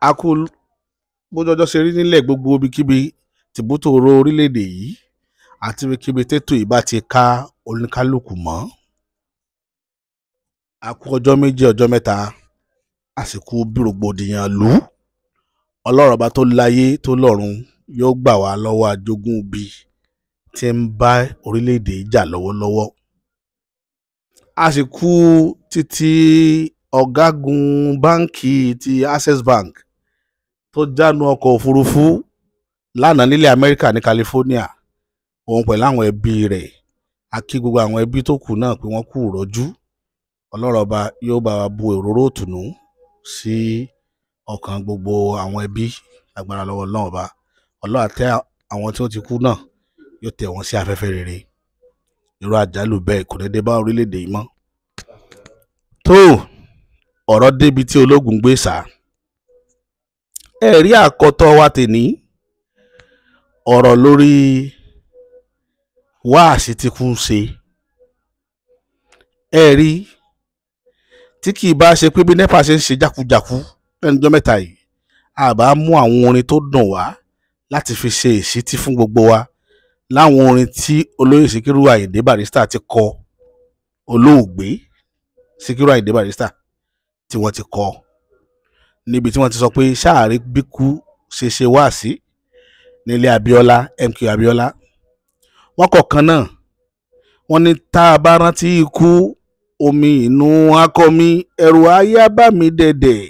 a kú bójú ọjọ́ ṣe rí nílẹ̀ gbogbo ibikíbi tìbútòrò orílẹ̀-èdè yìí àti ibikíbi tètò ìbá ti ká oníkálukú mọ́. A kú ọjọ́ méjì ọjọ́ mẹ́ta àsìkò bí rògbòdìyàn lù ú. Ọlọ́run ọba tó láyé tó lọ́run yóò gbà wá lọ́wọ́ ajogún ibi tí ń bá orílẹ̀-èdè jà lọ́wọ́lọ́wọ́. Àsìkò títí ọ̀gágun báǹkì ti Access Bank tó jánu ọkọ̀ òfurufú lánàá nílẹ̀ Amẹ́ríkà ní California, òun pẹ̀lú àwọn ẹbí rẹ̀, a kí gbogbo àwọn ẹbí tó kù náà pé wọ́n kú ìrọ́jú. Ọlọ́run ọba yóò bá wa bu òróró ìtùnú sí ọkàn gbogbo àwọn ẹbí agbára lọ́wọ́ Ọlọ́run ọba. Ọlọ́run àtẹ àwọn tí wọ́n ti kú náà yóò tẹ̀ wọ́n sí afẹ́fẹ́ rere. Irú àjálù bẹ́ẹ̀ kò ní dé bá orílẹ̀-èdè yìí mọ́. Tó ọ̀rọ̀ débi tí ológun gbé sá. Ẹ̀rí àkọ́tọ̀ wa tèní ọ̀rọ̀ lórí Waasi tí kú ń ṣe. Ẹ̀rí tí kì í bá ṣe pé bí NEPA ṣe ń ṣe jákujàku lẹ́nu ọjọ́ mẹ́ta yìí, àbá mú àwọn orin tó dùn wá láti fi ṣe ìṣítí fún gbogbo wa, láwọn orin tí olóyè Síkírù Àyìndé Barrister ti kọ, olóògbé Síkírù Àyìndé Barrister tí wọ́n ti kọ, níbi tí wọ́n ti sọ pé ṣáàrí bíkú ṣe Waasi nílé Abíọ́lá, MK Abíọ́lá. Wọ́n kọ̀ọ̀kan náà wọ́n ní tá a bá rántí ikú, omi inú akọmi, ẹ̀rù ayé bá mi dẹ̀dẹ̀,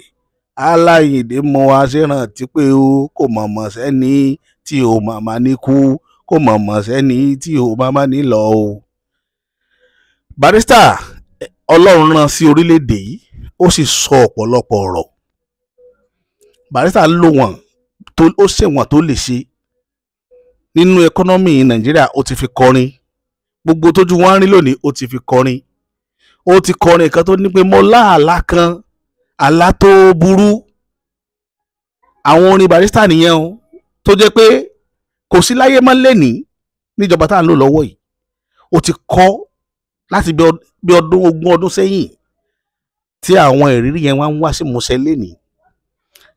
Aláyìndé mọ aṣẹ́rántí pé ó kò mọ̀mọ́ sẹ́ni tí ò màmá ní kú, kò mọ̀mọ́ sẹ́ni tí ò màmá ní lọ o. Barrister Ọlọ́run rán sí orílẹ̀-èdè yìí, ó sì sọ ọ̀pọ̀lọpọ̀ ọ̀rọ̀. Barrister lò wọ́n ó ṣèwọ̀n tó lè ṣe nínú ẹkọ́nọ́mì Nàìjíríà. Ó ti fi kọrin, gbogbo tójú wọn rí lónìí ó ti fi kọrin. Ó ti kọrin kan tó ní pé mo láàlá kan, àlá tó burú. Àwọn orin Barrister nìyẹn o, tó jẹ́ pé kò sí láyé mọ́ lẹ́nìí níjọba tá à ń lò lọ́wọ́ yìí. Ó ti kọ́ láti bí ogún ọdún sẹ́yìn tí àwọn ìrírí yẹn wá ń wá sí ìmúṣẹ lẹ́nìí.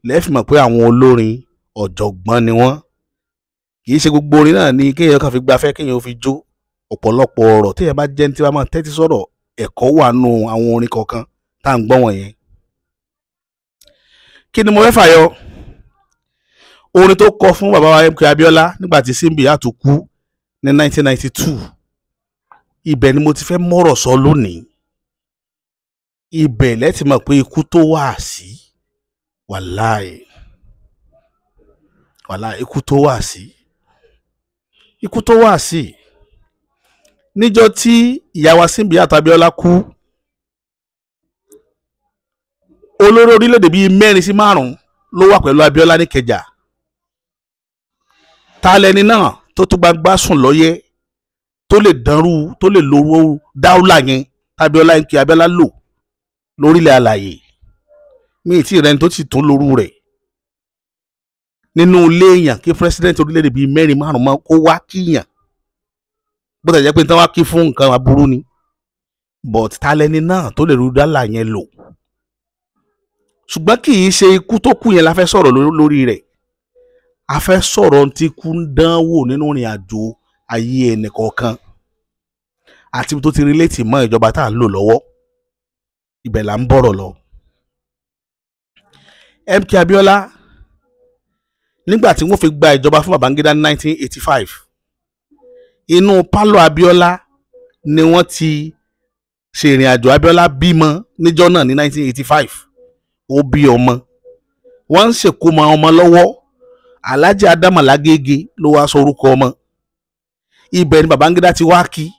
Lẹ́ẹ̀fì mọ̀ pé àwọn olórin ọ̀jọ̀gbọ́n ni wọ́n. Kì í ṣe gbogbo orin náà ni kéèyàn kan fi gbafẹ́ kéèyàn fi jó. Ọ̀pọ̀lọpọ̀ ọ̀rọ̀ téèyàn bá jẹ́ ní tí wọ́n máa tẹ́tí sọ̀rọ̀, ẹ̀kọ́ wà nù àwọn orin kọ̀ọ̀kan tá à ń gbọ́ wọ̀nyẹn. Kí ni mo fẹ́ fàyọ? Orin tó kọ fún bàbá wa MK Abíọ́lá nígbà tí Simbiat kú ní 1992. Ibẹ̀ ni mo ti fẹ́ mọ̀rọ̀ sọ lónìí. Ibẹ̀ lẹ́tì mọ̀ pé ikú tó Waasi, wàláì ikú tó Waasi. Ikú tó Waasi. Níjọ́ tí ìyá wa Simbiat Abíọ́lá kú, olórí orílẹ̀-èdè bíi 4 sí 5 ló wà pẹ̀lú Abíọ́lá ní Ìkẹjà. Ta lẹni náà tó tún gbangba sùn lọ́yẹ́ tó lè dánrú, tó lè lówó dáúlà yẹn tábíọ́lá MK Abíọ́lá lò lórílẹ̀ alàyè? Mi ì tí ì rẹni tó sì tún lórú rẹ̀ nínú ilé èèyàn kí pírẹsidẹ́ntì orílẹ̀-èdè bíi 4 5 mọ́ kó wá kíyàn, bó tẹ̀ jẹ́ pé tán wá kí fún nǹkan aburú ni. But ta lẹni náà tó lè rú dálà yẹn lò? Ṣùgbọ́n kì í ṣe ikú tó kú yẹn la fẹ́ sọ̀rọ̀ lórí rẹ̀. A fẹ́ sọ̀rọ̀ tí kú ń dán wò nínú ìrìn àjò ayé ẹnì kọ̀ọ̀kan àti tó ti relate mọ́ ìjọba tá à ń lò lọ́wọ́. Ibẹ̀ là ń bọ̀rọ̀ lọ. MK Abíọ́lá nígbà tí wọ́n fi gba ìjọba fún Babangida ní 1985, inú pálọ̀ Abíọ́lá ni wọ́n ti ṣe ìrìn àjò Abíọ́lá bímọ níjọ́ náà ní 1985. Ó bí ọmọ, wọ́n ń ṣèkómọ ọmọ lọ́wọ́. Alhaji Adama Lágége ló wá sọ orúkọ ọmọ. Ibẹ̀ ni Babangida ti wá kí.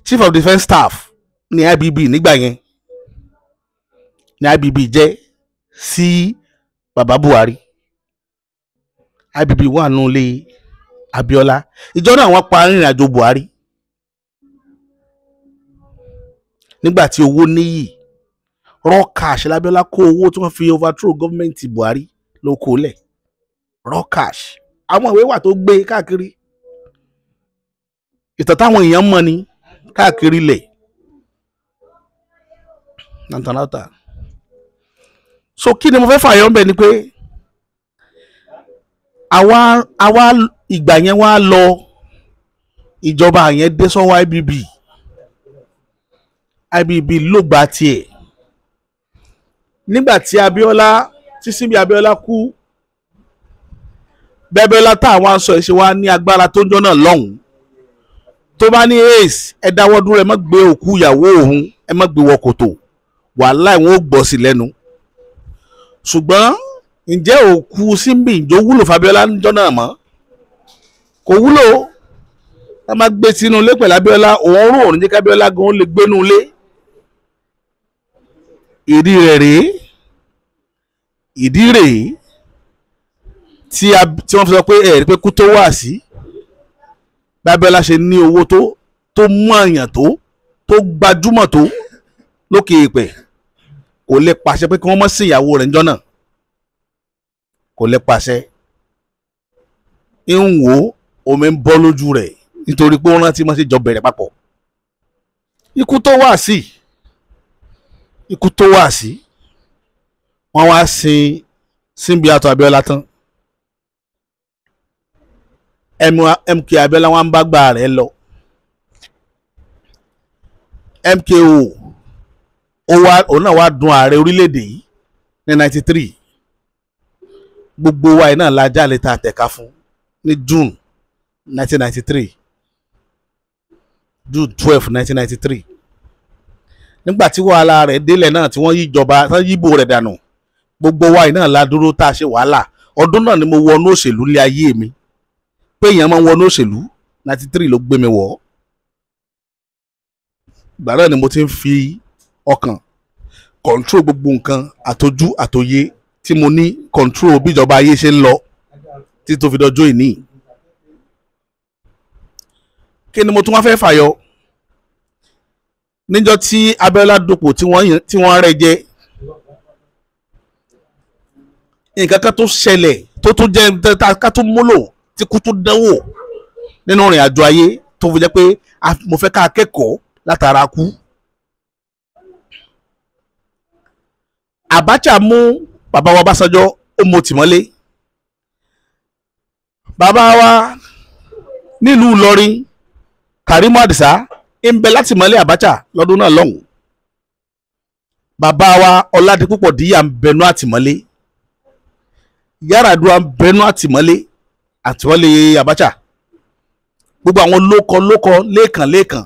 Chief of Defence Staff ní IBB nígbà yẹn, ní IBB jẹ́ sí bàbá Buhari. IBB wà nù lé Abíọ́lá. Ìjọ náà wọ́n pa ìrìn àjò Buhari nígbà tí owó níyì. Raw cash l'Abíọ́lá kó owó tí wọ́n fi overthrow government Buhari ló kó lẹ̀. Raw cash. Àwọn ìwé wà tó gbé káàkiri. Ìtàn táwọn èèyàn mọ̀ ni káàkiri lẹ̀. Nantanata. so kí ni mo fẹ́ fààyàn bẹ́ẹ̀ ni pé àwa ìgbà yẹn wá lọ ìjọba yẹn dé sọ́wọ́ IBB ló gba tiẹ̀ nígbà tí Abíọ́lá tí Síbi Abíọ́lá kú bẹ́ẹ̀bẹ́lá táwọn aṣọ ìṣe wa ní agbára tó ń jọ́ náà lọ́hùn tó bá ní ace ẹ dáwọ́ dúró ẹ má gbé òkú ìyàwó òun ẹ má gbé wọ kòtò wàhálà ìwọ̀n ó gbọ́ sí lẹ́nu ṣùgbọ́n ǹjẹ́ òkú Símbì ìjọ wúlò f'Abíọ́lá níjọ́ náà mọ́ kò wúlò ẹ má gbé sínú ilé pẹ̀lú Abíọ́lá òórùn òrùn jẹ́ kábíọ́lá gan lè gbénú ilé ìdí rèé tí wọ́n fi sọ pé ẹ̀rí pé kú tó Waasi Abíọ́lá ṣe ní owó tó mọ̀ọ̀yàn tó gbajúmọ̀ tó lókè èèpẹ̀ kò lè pàṣẹ pé kí wọ́n má sin ìyàwó rẹ̀ níjọ́ náà kò lè pàṣẹ ń wò omi ń bọ́ lójú rẹ̀ nítorí pé ó rántí mọ́ sí jọ bẹ̀rẹ̀ papọ̀ ikú tó Waasi wọ́n wá sin Símbì àtọ̀ Abíọ́lá tán MK Abíọ́lá wọn bá gbà rẹ̀ lọ MKO òun náà wá dun ààrẹ orílẹ̀-èdè yìí ní 93 gbogbo wa yìí náà la jálè ta àtẹ̀ka fún ní June 1993 June 12 1993 nígbà tí wàhálà rẹ̀ délẹ̀ náà tí wọ́n yí ìjọba tán yíbò rẹ̀ dànù gbogbo wa yìí náà la dúró tá a ṣe wàhálà ọdún náà ni mo wọnú òṣèlú lé ayé mi pé èèyàn máa ń wọnú òṣèlú 93 ló gbé mi wọ̀ ìgbà náà ni mo ti ń fi ọkàn control gbogbo nǹkan àtọjú àtòye tí mo ní control bíjọba ayé ṣe ń lọ tí tó fi dọjọ́ ìní kí ni mo tún wá fẹ́ fàyọ níjọ́ tí Abíọ́lá dupò tí wọ́n rẹ́ jẹ nǹkan kan tó ṣẹlẹ̀ tó tún jẹ́ ká tó múlò tí kú tó dánwò nínú ìrìn àjò ayé tó fi jẹ́ pé mo fẹ́ ká kẹ́kọ̀ọ́ látara kú. Abacha mú bàbá wa Ọbásanjọ́ ó mọ tìmọ́lé bàbá wa nílùú Ìlọrin Kàrímù Àdìsá ń bẹ láti mọ́lé Abacha lọ́dún náà lọ́hùn bàbá wa Ọládipúpọ̀ Díyà ń bẹnu àtìmọ́lé Yar'Adua ń bẹnu àtìmọ́lé Abacha gbogbo àwọn lókọ lẹ́ẹ̀kan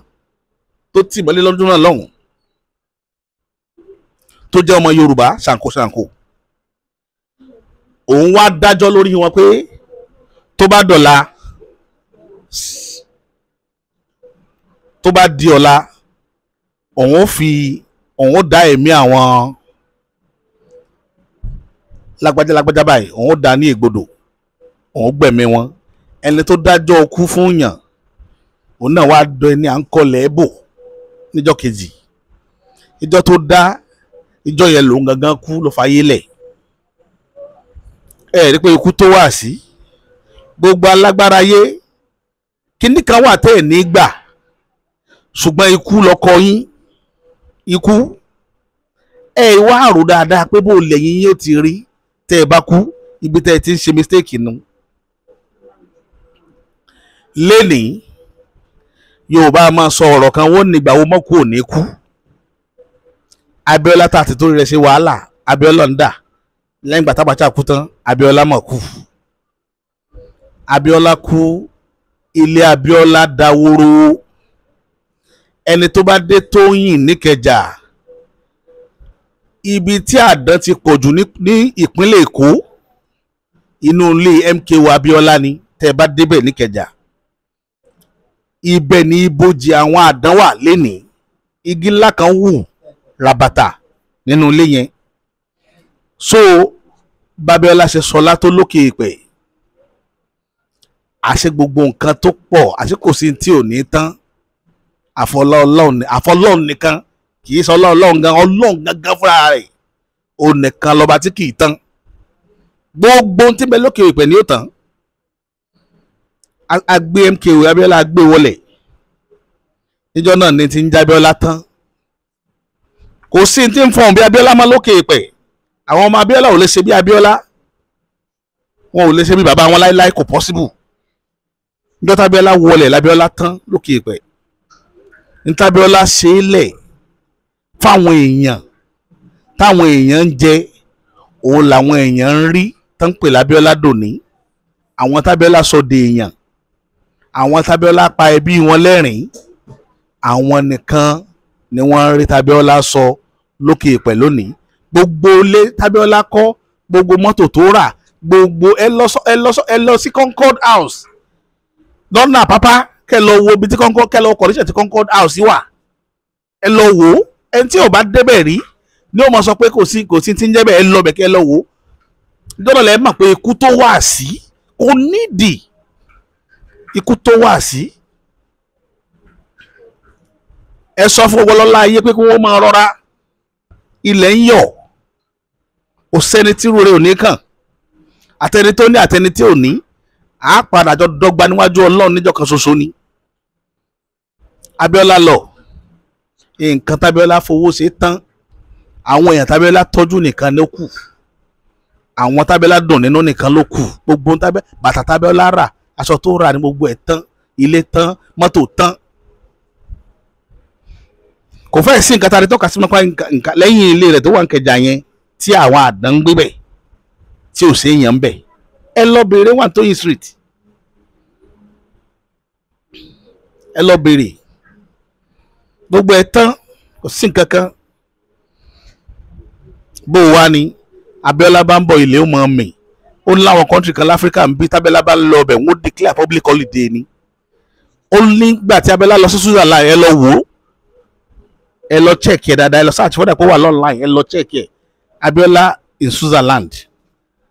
tó tìmọ́lé lọ́dún náà lọ́hùn tó jẹ́ ọmọ Yorùbá ṣàǹkóṣàǹkó òun wá dájọ́ lórí wọn pé tó bá di ọ̀la òun ó dá ẹ̀mí àwọn lágbájá báyìí òun ó dá ní ègbodò òun gbẹ̀mí wọn ẹni tó dájọ́ kú fún yàn òun náà wá dọ ẹni à ń kọlẹ̀ bò níjọ́ kejì ìjọ́ tó dá ìjọ́ yẹn lòun gangan kú ló fàyè lẹ̀ rí pé ikú tó Waasi gbogbo alágbára ayé kíní kan wà tẹ́ ẹ̀ ní gbà ṣùgbọ́n ikú lọkọ yín ikú wá rò dáadáa pé bó lẹ́yìn yóò ti rí tẹ́ ẹ bá kú ibi tẹ́ ẹ ti ń ṣe mistake nu lẹ́nìí Yorùbá máa sọ ọ̀rọ̀ kan wọ́n nígbà wo mọ́kù ò ní kú Abíọ́lá tá àti torí rẹ̀ ṣe wàhálà Abíọ́lá ń dà lẹ́yìn ìgbà t'Abacha kú tán Abíọ́lá mọ̀ kú Abíọ́lá kú ilé Abíọ́lá dáwóró ẹni tó bá dé Tóyìn níkẹjà ibi tí àdán ti pọ̀jù ní ìpínlẹ̀ Èkó inú ilé MKO Abíọ́lá ni tẹ́ bá débẹ̀ níkẹjà ibẹ̀ ni ibojì àwọn àdán wà lénìí igi ńlá kan wù rabata nínú ilé yẹn so Babíọ́lá ṣe sọlá tó lókè ìpẹ́ àṣẹ gbogbo nǹkan tó pọ̀ àṣẹ kò sí tí ò ní tán àfọlọ́run nìkan kì í sọ ọlọ́run gangan fúnra rẹ̀ ó nìkan lọ́ba tí kì í tán gbogbo tí bẹ lókè ìpẹ́ ni ó tán agbé MKO Abíọ́lá agbé wọlé níjọ́ náà ni ti ń jábíọ́lá tán kò sí tí ń fọhùn bí Abíọ́lá mọ́ lókè ìpẹ́ àwọn ọmọ Abíọ́lá ò lè ṣe bí Abíọ́lá, wọn ò lè ṣe bí bàbá wọn láíláí, kò possible. níjọ́ tábíọ́lá wọlé lábíọ́lá tán lókè ìpẹ́, ní tábíọ́lá ṣe é lẹ̀ fáwọn èèyàn táwọn èèyàn ń jẹ, òun làwọn èèyàn ń rí tó ń pè lábíọ́lá dòní. àwọn tábíọ́lá sọ de èèyàn, àwọn tábíọ́lá pa ẹbí wọn lẹ́rìn-ín, àwọn nìkan ni wọ́n rí tábíọ́lá sọ lókè ìpẹ́ lónìí. gbogbo ilé tábíọ́lá kọ́, gbogbo mọ́tò tó rà, gbogbo ẹ lọ sí Concord House lọ́nà Àpápá, kẹ́ lọ wo ibi tí Concord, kẹ́ lọ kọ̀ríṣẹ̀ tí Concord House wà, ẹ lọ wò ó. ẹni tí ò bá débẹ̀ rí ni ó mọ̀ sọ pé kò sí tí ń jẹ́ bẹ́ẹ̀, ẹ lọ bẹ̀ kẹ́ lọ wò ó. dọ́là lẹ́ẹ̀ mọ̀ pé ikú tó Waasi kò nídìí, ikú tó Waasi. ẹ sọ fún gbogbo lọ́la ayé pé kí wọ́n máa rọra, ilẹ̀ ń yọ̀, kò sẹ́ni tí rúre ò ní kàn, àtẹni tó ní àtẹni tí ò ní, á padà jọ dọ́gba níwájú Ọlọ́run níjọ́ kan ṣoṣo ni. Abíọ́lá lọ, nǹkan tábíọ́lá fowó ṣe tán, àwọn èèyàn tábíọ́lá tọ́jú nìkan ló kù, àwọn tábíọ́lá dùn nínú nìkan ló kù. gbogbo bàtà tábíọ́lá rà, aṣọ tó rà ní gbogbo ẹ̀ tán, ilé tán, mọ́tò tán. kò fẹ́ sí nǹkan tá a lè tọ́ka sí nípa nǹkan lẹ́yìn ilé rẹ̀ tó wà ń Kẹjà yẹn tí àwọn àdán ń gbé bẹ̀ tí ò sí èèyàn ń bẹ̀. ẹ lọ bèrè wà Tóyìn Street, ẹ lọ bèrè, gbogbo ẹ̀ tán, kò sí nǹkan kan. bó o wá ní Abíọ́lá bá ń bọ̀ ilé ó mọ̀ ọ́n mì, ó ní láwọn kọ́ńtì kan láfíríkà ń bí tábẹ́lá bá lọ ọbẹ̀ wọ́n declare public holiday ni. ó nígbà tí Abíọ́lá lọ sí Switzerland, ẹ lọ wò ó, ẹ lọ check ẹ dáadáa, ẹ lọ search fọ́dà pé ó wà online, ẹ lọ check ẹ. Abíọ́lá in Switzerland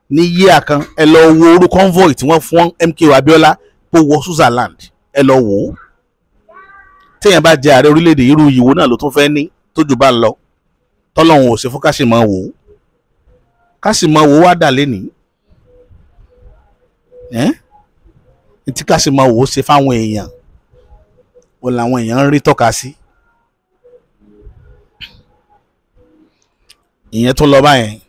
ní yíyà kan, ẹ lọ wo orú convoy tí wọ́n fún MKO Abíọ́lá kó wọ Switzerland, ẹ lọ wò ó. téèyàn bá jẹ ààrẹ orílẹ̀-èdè irú ìwò náà ló tún fẹ́ ní tójú bá lọ, tọ́lọ́hún ò ṣe fún káṣímọ̀ wò ó, káṣímọ̀ wò ó wá dà lẹ́nìí. tí káṣímọ̀ wò ó ṣe fáwọn èèyàn, wọn làwọn èèyàn ń rí tọ́ka sí. ìyẹn tó lọ báyẹn.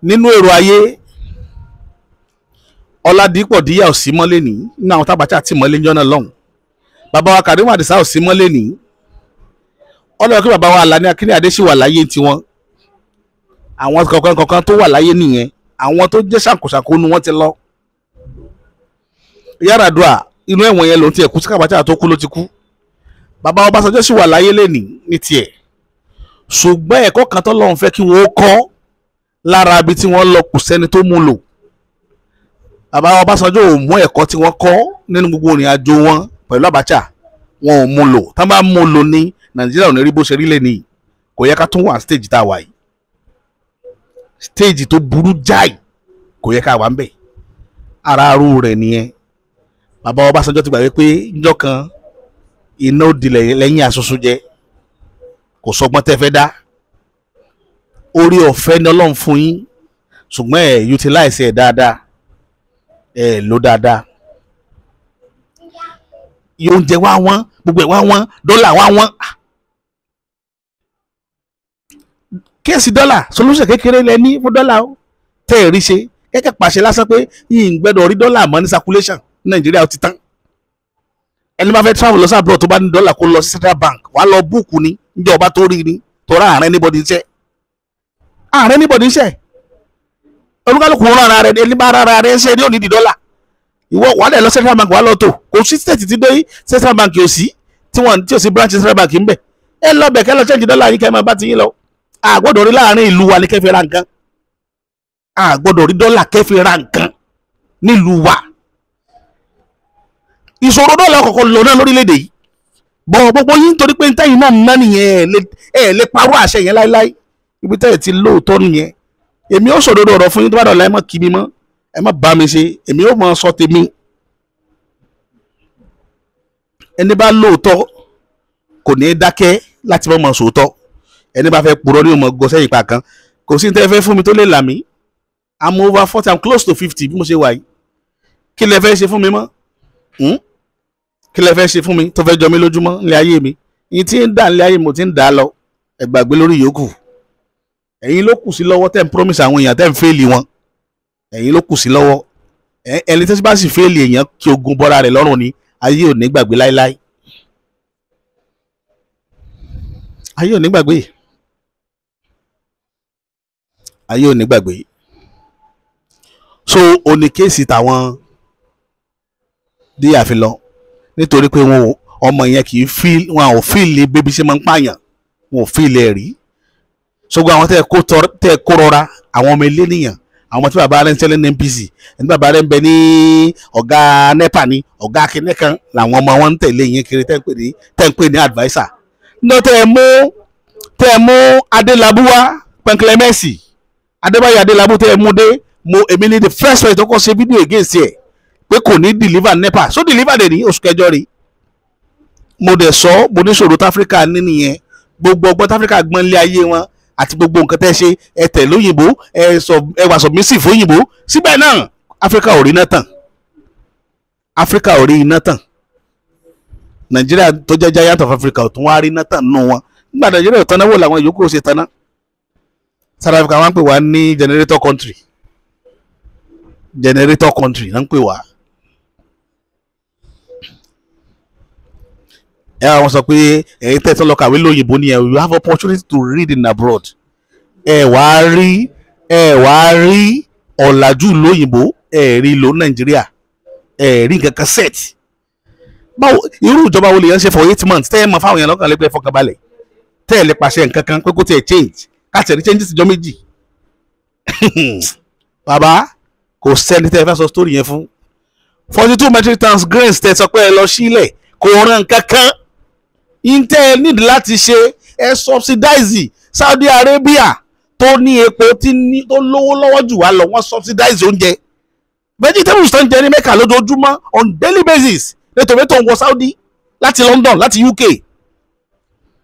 nínú èrò ayé, Ọládìpọ̀ Díyà ò sí mọ́lé ní nínú àwọn tábàtà tí mọ́lé jọ́nà lọ́hùn. bàbá wa Kàrímù Àdìsá ò sí mọ́lé ní. ọlọ́run kí bàbá wa Àlàní Akíní Adé sì wà láyé tiwọn. àwọn kọ̀ọ̀kan tó wà láyé nìyẹn, àwọn tó jẹ́ ṣàkóṣàkó nu wọ́n ti lọ. Yar'Adua inú ẹ̀wọ̀n yẹn ló ń tiẹ̀ kú, sí Kàbátà tó kú ló ti kú. bàbá Ọbásanjọ́ sì wà láyé lẹ́nìí ní tiẹ̀. ṣùgbọ́n ẹ̀kọ́ kan tọ́lọ́run fẹ́ kí wọ́n kọ́ lára ibi tí wọ́n lọ kù sẹ́ni tó mú lò. bàbá Ọbásanjọ́ ò mú ẹ̀kọ́ tí wọ́n kọ́ nínú gbogbo ìrìn àjò wọn pẹ̀lú Abacha, wọn ò mú lò. tá bá mú lò ní Nàìjíríà ò ní rí bó ṣe rí lẹ́ni. kò yẹ ká tún wà stage tá a wà yìí, stage tó burú jáì, kò yẹ ká wà ń bẹ̀. ara arú rẹ̀ nìyẹn. bàbá Ọbásanjọ́ ti gbàgbé pé níjọ́ kan iná ó dilẹ̀ lẹ́yìn àṣoṣo jẹ, kò sọgbọ́n tẹ́ fẹ́ dá. orí ọ̀fẹ́ ni Ọlọ́run fún yín, ṣùgbọ́n ẹ̀ utilize ẹ̀ dáadáa, ẹ̀ lò dáadáa. oúnjẹ wá wọ́n, gbogbo ẹ̀ wá wọ́n, dọ́là wá wọ́n. kéèsì dọ́là solution kékeré lẹ ní fún dọ́là ó tẹ́ ẹ̀ rí ṣe, kẹ́kẹ́ pàṣẹ lásán pé yìí ń gbẹ́dọ̀ rí dọ́là mọ́ ní circulation ní Nàìjíríà ó ti tán. ẹni bá fẹ́ travel lọ sí abroad tó bá ní dọ́là kó lọ sí Central Bank, wà á lọ búùkù ní ìjọba tó rí ni, tó rà ààrẹ níbọdì iṣẹ́. ààrẹ níbọdì iṣẹ́ olúkálùkù wọn ara rẹ, ẹni bá ara rẹ ṣe ní òní di dọ́là. ìwọ wà á lẹ̀ lọ Central Bank, wà á lọ tó, kò sí state ti dé Central Bank ò sí, tí ò sí branch Central Bank ń bẹ̀. ẹ lọ bẹ̀ kẹ́ lọ change dọ́là yín kẹ́ máa bá ti yín lọ. àgbọ́dọ̀ rí láàrin ìlú wa ní kẹ́fẹ́ ra nǹkan, àgbọ́dọ̀ rí dọ́là kẹ́fẹ́ ra nǹkan nílùú wa. ìṣòro dọ́là kọ̀ọ̀kan lọ náà lórílẹ̀‐èdè yìí, bọ̀ gbogbo yín torí pé ntẹ́yìn náà ná nìyẹn, ẹ̀ lè parọ́ àṣẹ yẹn láíláí, ibi tẹ́yẹ̀ ti lóòótọ́ nìyẹn. èmi ó sòdodo ọ̀rọ̀ fún yín tó bá dọ̀la, ẹ má kí mi mọ́, ẹ má bá mi ṣe, èmi ó mọ sọ tèmi. ẹni bá lóòótọ́ kò ní dákẹ́ láti mọ̀ sòótọ́, ẹni bá fẹ́ purọ́ ní ọmọ gọ́sẹ́ ìpa kan. kò sí ní tẹ́ fẹ́ fún mi tó lè là mí. I'm over 40, I'm close to 50 bí mo ṣe wà yìí. kí lẹ fẹ́ ṣe fún mi mọ́? kí lẹ fẹ́ ṣe fún mi tó fẹ́ jọ mí lójúmọ́ nílé ayé mi? yìí tí ń dà nílé ayé mo ti ń dà á lọ, ẹ gbàgbé lórí yòókù. ẹ̀yin ló kù sí lọ́wọ́ tẹ́ ń promise àwọn èèyàn tẹ́ ń fẹ́ẹ̀lì wọn, ẹ̀yin ló kù sí lọ́wọ́. Ẹni tí bá sì fẹ́ẹ̀lì èèyàn kí ogun bọ́ra rẹ̀ lọ́rùn ni, ayé ò ní gbàgbé láíláí, ayé ò ní gbàgbé, ayé ò ní gbàgbé. So òní kéèsì tàwọn díyà fi lọ nítorí pé wọn ọmọ yẹn kì í fíìl, wọn ò fíìlì bébí ṣe máa ń pààyàn, wọn ò fíìlì ẹ̀ rí. ṣùgbọ́n àwọn tẹ́ kó rọra, àwọn ọmọ ilé nìyàn, àwọn tí bàbá rẹ̀ ń tẹ́lẹ̀ ní NPC, ẹni bàbá rẹ̀ ń bẹ ní ọ̀gá NEPA ní ọ̀gá akíní kan, làwọn ọmọ wọn ń tẹ̀lé yín kiri tẹ́ ń pè ní adviser. ní tẹ́ ẹ mú Adélábù wá, pẹ̀nkìlẹ́mẹ́sì Adébáyọ̀ Adélábù tẹ́ ẹ mú dé, èmi ni the first person tó kọ́ ṣe fídíò against ẹ̀ pé kò ní deliver NEPA, so deliver dẹ̀ ní oṣù kẹjọ rí. mo dẹ̀ sọ, mo ní ṣòro táfíríkà ní nìyẹn, gbogbo ọgbọ́n táfíríkà gbọ́n lé ayé wọn àti gbogbo nǹkan tẹ́ ṣe, ẹ tẹ̀ lóyìnbó, ẹ wà submissive fóyìnbó, síbẹ̀ náà Áfíríkà ò rí iná tàn, Áfíríkà ò rí iná tàn. Nàìjíríà tó jẹ́ giant of Africa ò tún wá rí iná tàn nù wọn. nígbà Nàìjíríà ò tán náà wò làwọn yòókù ò ṣe tán náà. South Africa wọ́n ń pè wá ní generator country, generator country wọ́n ń pè wá. Wọ́n sọ pé ẹ̀yin tẹ́ tó lọ kàwé lóyìnbó ni you have opportunity to read in abroad. ẹ wá rí ọ̀làjú lóyìnbó, ẹ rí lò Nàìjíríà, ẹ rí nǹkan kan set. báwo irú ìjọba wo lè yẹn ṣe for 8 months tẹ́ ẹ mọ fáwọn èèyàn lọ́kàn lẹ́gbẹ̀ẹ́ fọkànbalẹ̀, tẹ́ ẹ lè pàṣẹ nǹkan kan pé kó tiẹ̀ change, káàtì rí changes ìjọ méjì. bàbá kò sẹ́ni tẹ́ ẹ fẹ́ sọ story yẹn fún. 42 metric tons grains tẹ́ sọ pé ẹ lọ sílẹ̀ kò ràn kankan. Intel need láti ṣe ẹ subsidize Saudi Arabia tó ní epo tó lówó lọ́wọ́ jù wá lọ, wọ́n subsidize oúnjẹ. Vegetables tó ń jẹ ní Mecca lójoojúmọ́ on daily basis ní tomato ń wọ Saudi láti London láti UK.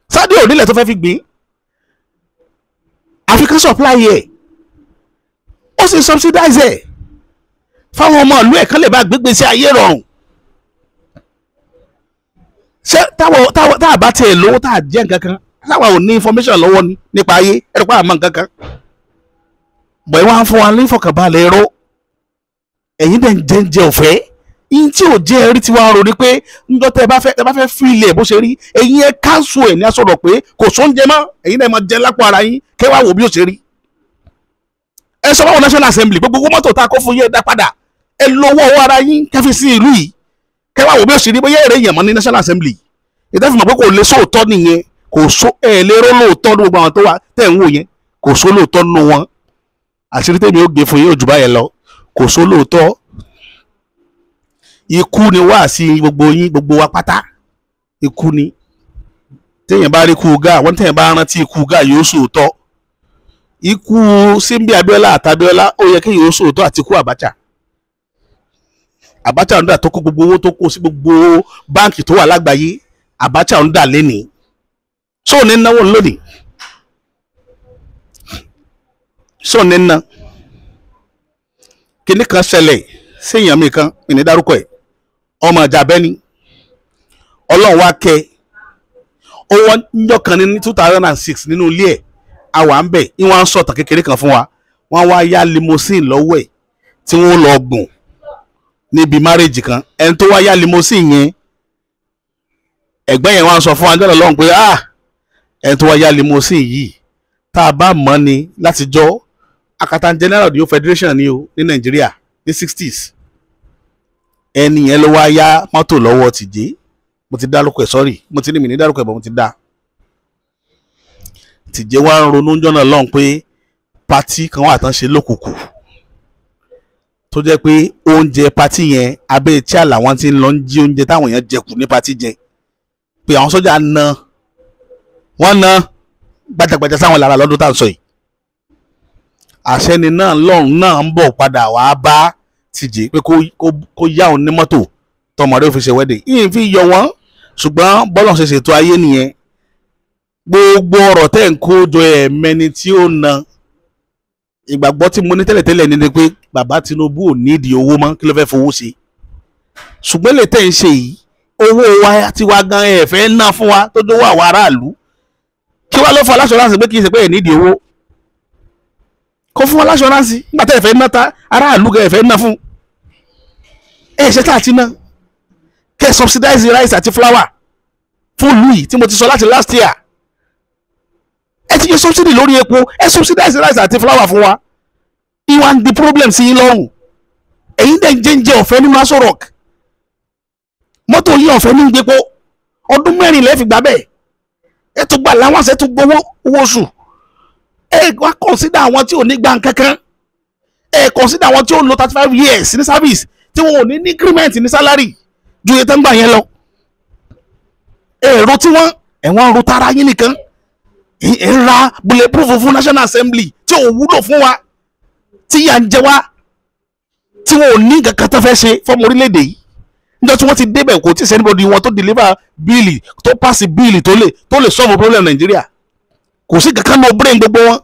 Saudi ò nílẹ̀ tó fẹ́ fi gbìn, African supply ẹ̀ ó sì subsidize ẹ̀ fáwọn ọmọ ìlú ẹ̀ kán lè bá gbégbé sí ayé rọrùn. ṣé tá a bá tiẹ̀ lówó tá a jẹ́ nǹkan kan, táwa ò ní information lọ́wọ́ ni nípa ayé, ẹ̀rọ pa àmọ́ nǹkan kan. bọ̀ ẹ wá ń fún wa ní ìfọ̀kànbalẹ̀ ẹ̀rọ, ẹ̀yin dẹ̀ ń jẹ́ ọ̀fẹ́. yín tí ò jẹ́ ẹ̀rí tí wàá rò ní pé ńjọ́ tẹ́ ẹ bá fẹ́ fi ilẹ̀ bó ṣe rí, ẹ̀yin ẹ̀ káńsù ẹ̀ ní asọ̀rọ̀ pé kò sóúnjẹ mọ́, ẹ̀yin náà máa jẹ lápò ara yín, kẹ́ wá wò bí ó ṣe rí. ẹ sọ fún National Assembly gbogbo mọ́tò tá a kó fún yín ẹ dá padà, ẹ lówó owó ara yín kẹ́fì sí ìlú yìí, kẹ́ wá wò bí ó ṣe rí, bóyá èrè èèyàn mọ́ ní National Assembly. ìdáfẹ́ mọ̀ pé kò lè sóòótọ́ nìyẹn, kò só ẹ̀ lérò lóòótọ́ ní gbogbo àwọn tó wà tẹ̀ ń wò yẹn, kò só lóòótọ́ nínú wọn. àṣírí tèmi ó gé fún yín òjò báyẹn lọ, kò só lóòótọ́. ikú ni Waasi gbogbo yín, gbogbo wa pátá, ikú ni. téèyàn bá rí ikú Gáà, wọ́n téèyàn bá rántí ikú Gáà yóò sóòótọ́. ikú Simbi Abiola àtàbíọ́lá ó yẹ kí yóò sóòótọ́, àti ikú Abacha. Abacha ń dà tó kó gbogbo owó tó kó sí gbogbo báǹkì tó wà lágbàáyé, Abacha ń dà lẹ́nìí. sóò ní náwó lónìí, sóò ní ná. kíní kan ṣẹlẹ̀ séèyàn mi kan, ìní dárúkọ ẹ̀, ọmọ ìjà bẹ́ni, ọlọ́run wá kẹ́ ó wọ́n níjọ́ kan ní 2006 nínú ilé ẹ̀, àwa ń bẹ̀ ìwọ̀n ń sọ̀tàn kékeré kan fún wa. wọ́n wá yá limousine lọ́wọ́ ẹ̀ tí wọ́n lọ gùn níbi márèjì kan. ẹni tó wá yá limousine yẹn, ẹ̀gbẹ́ yẹn wá ń sọ fún wa jọ́nà lọ́hùn pé ẹni tó wá yá limousine yìí tá a bá mọ̀ ni láti jọ́ Akatan General of the Federation ni o ní Nàìjíríà ní 60s. ẹni yẹn ló wá yá mọ́tò lọ́wọ́ Tìjé, mo ti dá lóko ẹ̀ sọ́rí, mo ti ní mi ní dárúkọ ẹ̀ bọ̀ mo ti dá. Tìjé wá ń ronú jọ́nà lọ́hùn pé pátí kan wà tán ṣe lókùkù tó jẹ́ pé oúnjẹ pátí yẹn abẹ́ tí àlàwọ́n ti ń lọ ń jí oúnjẹ táwọn èèyàn jẹkù ní pátí jẹ, pé àwọn sọ́jà wọ́n ná gbajàgbajà sáwọn lára lọ́dún tá à ń sọ yìí. àṣẹni náà lọ́run náà ń bọ̀ padà wàá bá Tìjé pé kó yá òun ní mọ́tò tọmọdé fi ṣe wẹ́dẹ̀. yìí fi yọ wọ́n, ṣùgbọ́n bọ́lọ̀ ṣe ṣètò ayé nìyẹn. gbogbo ọ̀rọ̀ tẹ́ ń kó jọ ẹ̀mẹ́ni tí ó na. ìgbàgbọ́ tí mo ní tẹ́lẹ̀tẹ́lẹ̀ ni pé bàbá Tinubu ò nídìí owó mọ́, kí ló fẹ́ fowó ṣe. ṣùgbọ́n lè tẹ́ ń ṣe yìí, owó wa ti wá gan ẹ̀ fẹ́ ná fún wa tó jówó àwọn aráàlú. kí wá ló fọ aláṣọ láti pé kì í ṣe pé ẹ̀ nídìí owó. kó fún wọn láṣọránsì nígbà tẹ́ ẹ fẹ́ ná ta aráàlú kẹ́ ẹ fẹ́ ná fún ẹ ṣe tá a ti ná kẹ́ ẹ subsidize rice àti flour fún ìlú yìí tí mo ti sọ láti last year ẹ ti yẹ subsidy lórí epo ẹ subsidize rice àti flour fún wa ìwà ń di problem sí yín lọ́rùn ẹ̀yin dẹ̀ ń jẹ́ ọ̀fẹ́ nínú Aso Rock mọ́tò yín ọ̀fẹ́ ní gbépo ọdún 4 lẹ́ẹ̀fì gbà bẹ́ẹ̀ ẹ tún gbà láwọn àṣẹ tún gbowó owó oṣù ẹ wá consider àwọn tí ò ní gbà kankan ẹ consider àwọn tí ò lò 35 years ní service tí wọn ò ní increment ní salary ju iye tó ń gbà yẹn lọ èrò tí wọ́n ro tara yín nìkan ẹ ń ra bulletproof fún National Assembly tí ò wúlò fún wa tí yà ń jẹ wá tí wọn ò ní kankan tó fẹ́ ṣe fọ́mọ orílẹ̀-èdè yìí níjọ́ tí wọ́n ti débẹ̀ kò tí sẹ́nibọ́dì wọn tó deliver bíìlì tó pàṣẹ bíìlì tó lè solve problem Nàìjíríà kò sí kankan náà brain gbogbo wọn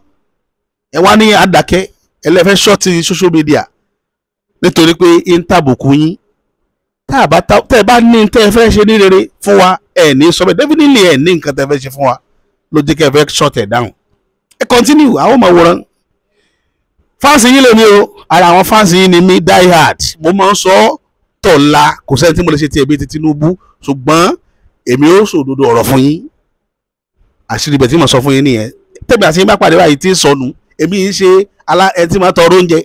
ẹ wá ní àdàkẹ́ ẹlẹ́fẹ́ ṣọ́ọ̀tì social media nítorí pé intabuku yín tẹ́ ẹ bá ní tẹ́ ẹ fẹ́ ṣe ní rere fún wa ẹ ní sọ bẹ́ẹ̀ definitely ẹ ní nǹkan tẹ́ ẹ fẹ́ ṣe fún wa ló jẹ́ kẹ́ ẹ fẹ́ short ẹ̀ down ẹ continue àwọn ọmọ wòran fans yín lè ní o ara àwọn fans yín ni mi die hard mo máa ń sọ tọ̀la kò sẹ́ni tí mo lè ṣe ti ẹ̀bí ti Tinubu ṣùgbọ́n èmi ó sòdodo ọ̀rọ̀ fún yín àṣírí ibẹ̀ tí mo sọ fún yín nìyẹn tẹ̀bí àti yín bá pàdé báyìí tí ń sọnù èmi yìí ṣe ẹ tí máa tọrọ oúnjẹ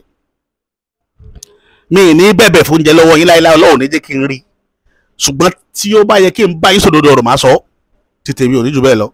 mi ì ní bẹ̀bẹ̀ fún oúnjẹ lọ́wọ́ yín láéláé Ọlọ́run ní jẹ́ kí n rí ṣùgbọ́n tí ó bá yẹ kí n bá yín sòdodo ọ̀rọ̀ máa sọ tètè mi ò ní jù bẹ́ẹ̀ lọ.